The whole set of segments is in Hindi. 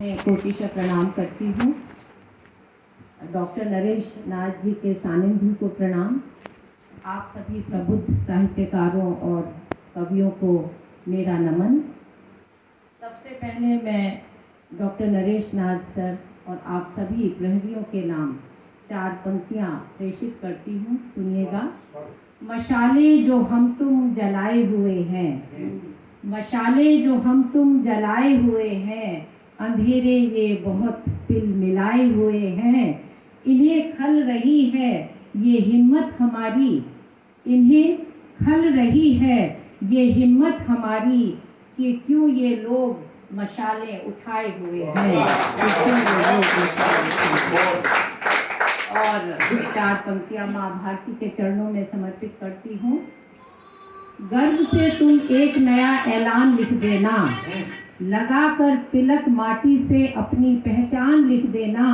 मैं कोटिशा प्रणाम करती हूँ। डॉक्टर नरेश नाथ जी के सानिध्य को प्रणाम। आप सभी प्रबुद्ध साहित्यकारों और कवियों को मेरा नमन। सबसे पहले मैं डॉक्टर नरेश नाथ सर और आप सभी प्रहरियों के नाम 4 पंक्तियाँ प्रेषित करती हूँ, सुनिएगा। मशाले जो हम तुम जलाए हुए हैं, मशाले जो हम तुम जलाए हुए हैं, अंधेरे ये बहुत तिल मिलाए हुए हैं। इन्हें खल रही है ये हिम्मत हमारी, इन्हें खल रही है ये हिम्मत हमारी, कि क्यों ये लोग मशाले उठाए हुए हैं। और 4 पंक्तियाँ माँ भारती के चरणों में समर्पित करती हूँ। गर्व से तुम एक नया ऐलान लिख देना, लगाकर तिलक माटी से अपनी पहचान लिख देना।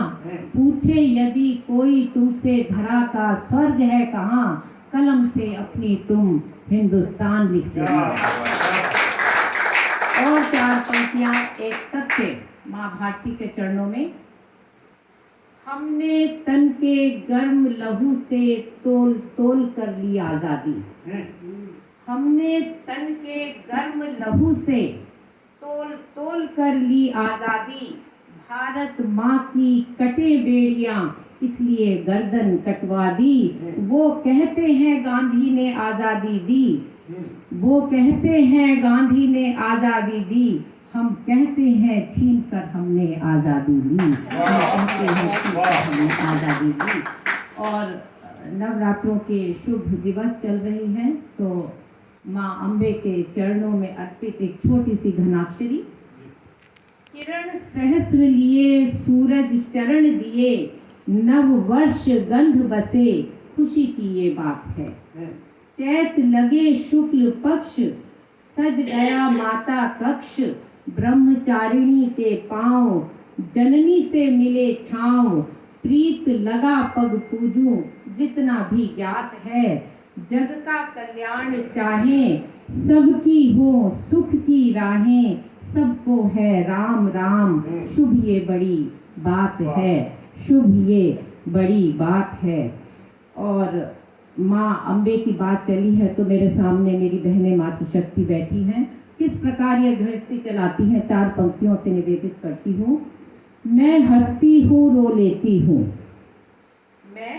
पूछे यदि कोई तुमसे धरा का स्वर्ग है कहाँ, कलम से अपनी तुम हिंदुस्तान लिख देना। और 4 पंक्तियाँ एक सत्य माँ भारती के चरणों में। हमने तन के गर्म लहू से तोल तोल कर ली आजादी, हमने तन के गर्म लहू से तोल तोल कर ली आजादी। भारत माँ की कटे बेड़ियां इसलिए गर्दन कटवा दी। वो कहते हैं गांधी ने आजादी दी, वो कहते हैं गांधी ने आजादी दी। हम कहते हैं छीन कर हमने आजादी ली, हम कहते हैं छीन कर हमने आजादी ली। और नवरात्रों के शुभ दिवस चल रही हैं, तो माँ अम्बे के चरणों में अर्पित एक छोटी सी घनाक्षरी। किरण सहस्र लिए सूरज चरण दिए, नव वर्ष गंध बसे, खुशी की ये बात है। चैत लगे शुक्ल पक्ष, सज गया माता कक्ष। ब्रह्मचारिणी के पांव, जननी से मिले छाँव। प्रीत लगा पग पूजूं, जितना भी ज्ञात है। जग का कल्याण चाहें, सबकी हो सुख की राहें। सबको है राम राम, शुभ ये बड़ी बात है, शुभ ये बड़ी बात है। और माँ अम्बे की बात चली है, तो मेरे सामने मेरी बहनें मातृशक्ति बैठी हैं। किस प्रकार ये गृहस्थी चलाती हैं, 4 पंक्तियों से निवेदित करती हूँ। मैं हंसती हूँ रो लेती हूँ, मैं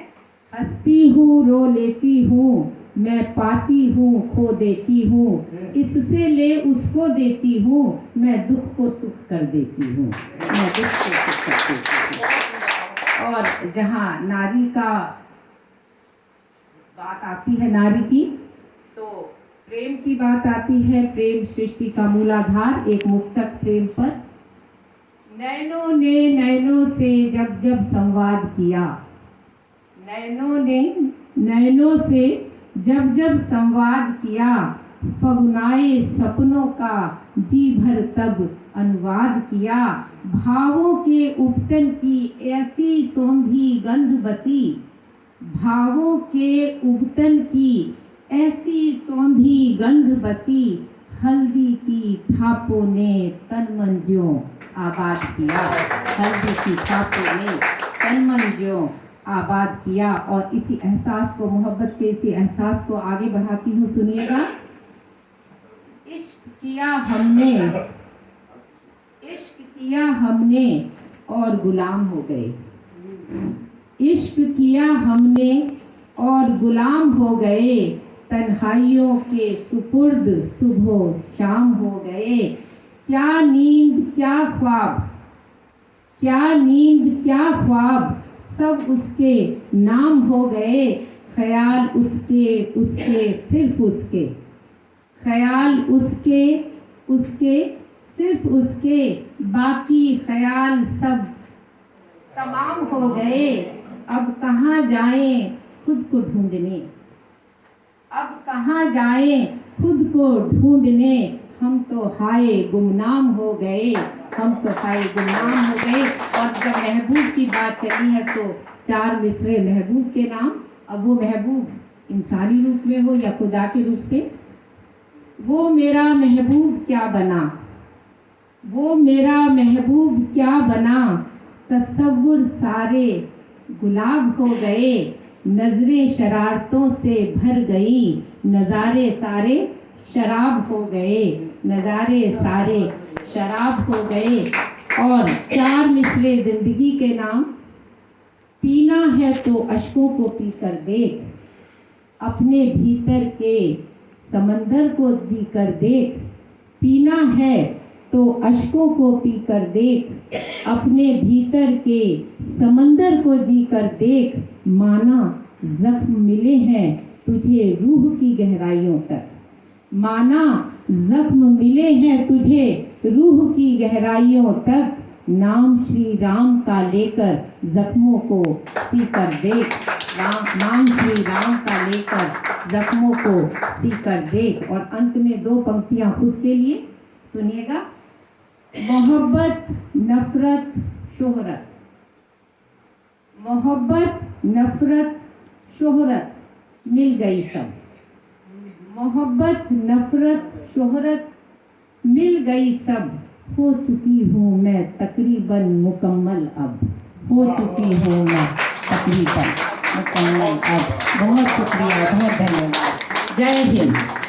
हंसती हूँ रो लेती हूँ। मैं पाती हूँ खो देती हूँ, इससे ले उसको देती हूँ। मैं दुख को सुख कर देती हूँ, मैं दुख को सुख कर देती हूँ। और जहाँ नारी का बात आती है, नारी की, तो प्रेम की बात आती है। प्रेम सृष्टि का मूलाधार, एक मुक्तक प्रेम पर। नैनों ने नैनों से जब जब संवाद किया, नैनों ने नैनों से जब जब संवाद किया। फगुनाए सपनों का जी भर तब अनुवाद किया। भावों के उपटन की ऐसी सौंधी गंध बसी, भावों के उबटन की ऐसी सौंधी गंध बसी। हल्दी की थापों ने तन मन ज्यों आबाद किया, हल्दी की थापों ने तन मन ज्यों आबाद किया। और इसी एहसास को, मोहब्बत के इसी एहसास को आगे बढ़ाती हूँ, सुनिएगा। इश्क किया हमने, इश्क किया हमने और गुलाम हो गए। इश्क किया हमने और गुलाम हो गए। तन्हाइयों के सुपुर्द सुबह शाम हो गए। क्या नींद क्या ख्वाब, क्या नींद क्या ख्वाब, सब उसके नाम हो गए। ख्याल उसके उसके सिर्फ उसके, ख्याल उसके उसके सिर्फ उसके। बाकी ख्याल सब तमाम हो गए। अब कहाँ जाएं खुद को ढूंढने, अब कहाँ जाएं खुद को ढूंढने। हम तो हाय गुमनाम हो गए, हम तो हाय गुमनाम हो गए। और जब महबूब की बात चली है, तो 4 मिसरे महबूब के नाम। अब वो महबूब इंसानी रूप में हो या खुदा के रूप में। वो मेरा महबूब क्या बना, वो मेरा महबूब क्या बना, तसव्वुर सारे गुलाब हो गए, नजरें शरारतों से भर गई, नज़ारे सारे शराब हो गए, नज़ारे सारे शराब हो गए। और 4 मिसरे जिंदगी के नाम। पीना है तो अश्कों को पी कर देख, अपने भीतर के समंदर को जी कर देख। पीना है तो अश्कों को पी कर देख, अपने भीतर के समंदर को जी कर देख। माना जख्म मिले हैं तुझे रूह की गहराइयों तक, माना जख्म मिले हैं तुझे रूह की गहराइयों तक। नाम श्री राम का लेकर जख्मों को सी कर देख, नाम श्री राम का लेकर जख्मों को सी कर देख। और अंत में 2 पंक्तियां खुद के लिए सुनिएगा। मोहब्बत नफरत शोहरत, मोहब्बत नफरत शोहरत मिल गई सब, मोहब्बत नफरत शोहरत मिल गई सब। हो चुकी हूँ मैं तकरीबन मुकम्मल अब, हो चुकी हूँ मैं तकरीबन मुकम्मल अब। बहुत शुक्रिया, बहुत धन्यवाद। जय हिंद।